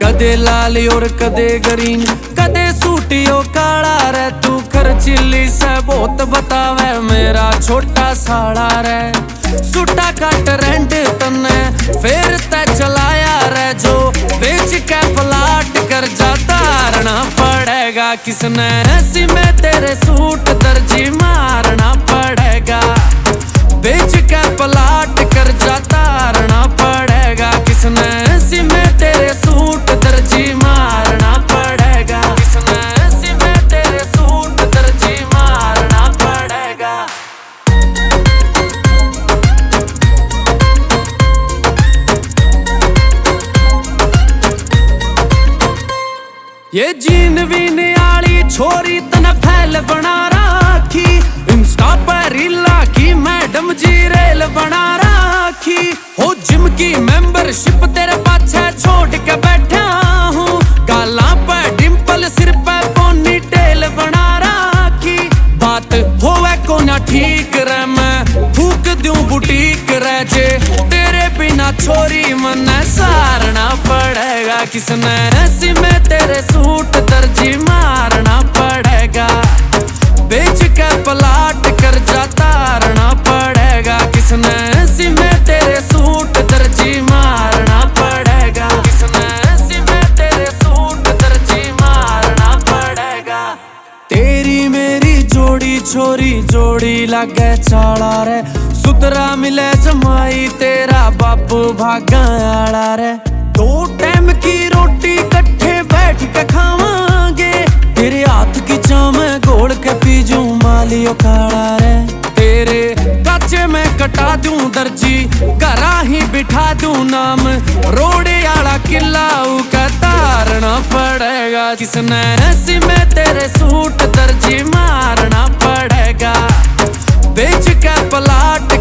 कदे लाल और कदे ग्रीन, कदे सूटियो काला रे। तू खर्चीली से बहुत बतावे मेरा छोटा साड़ा रे। सूटा कट रेंट तन्ने फिर तै चलाया रे, जो बेच के प्लाट कर जाता तारना पड़ेगा किसने। ऐसी में तेरे सूट दर्जी मारना पड़ेगा, बेच के प्लाट कर जाता तारना पड़ेगा किसने। ऐसी में तेरे सूट दर्जी मारना पड़ेगा किसने। ऐसी में तेरे सूट दर्जी मारना पड़ेगा। ये जीन वीन आली छोरी तने फैल बना राखी, इंस्टा पर रीला की मैडम जी रेल बना राखी। हो जिम की मेंबरशिप तेरे पाछे छोड़ के बैठा हूँ, गाला पर डिंपल सिर पे पोनी टेल बना राखी। बात होवे को ना ठीक रे, मैं फूक दूं बुटीक रे जे, तेरे बिना छोरी मने सारना पड़ेगा किसने। ऐसी में तेरे सूट दर्जी मारना पड़ेगा, बेच के प्लाट कर जा तारना पड़ेगा किसने। ऐसी में तेरे सूट दर्जी मारना पड़ेगा किसने। ऐसी में तेरे सूट दर्जी मारना पड़ेगा। तेरी मेरी जोड़ी छोरी जोड़ी लागे चाला रे, सुतरा मिले जमाई तेरा बापू भागा आला रे। दो टाइम की रोटी कट्ठे बैठ के खावांगे, तेरे हाथ की चाम घोल के पीजू मालियो काला रे। तेरे काचे में कटा दूं दर्जी, घरा ही बिठा दूं नाम, रोड़े आला किला का तारना पड़ेगा किसने। ऐसी में तेरे सूट दर्जी मारना पड़ेगा, बेच के प्लाट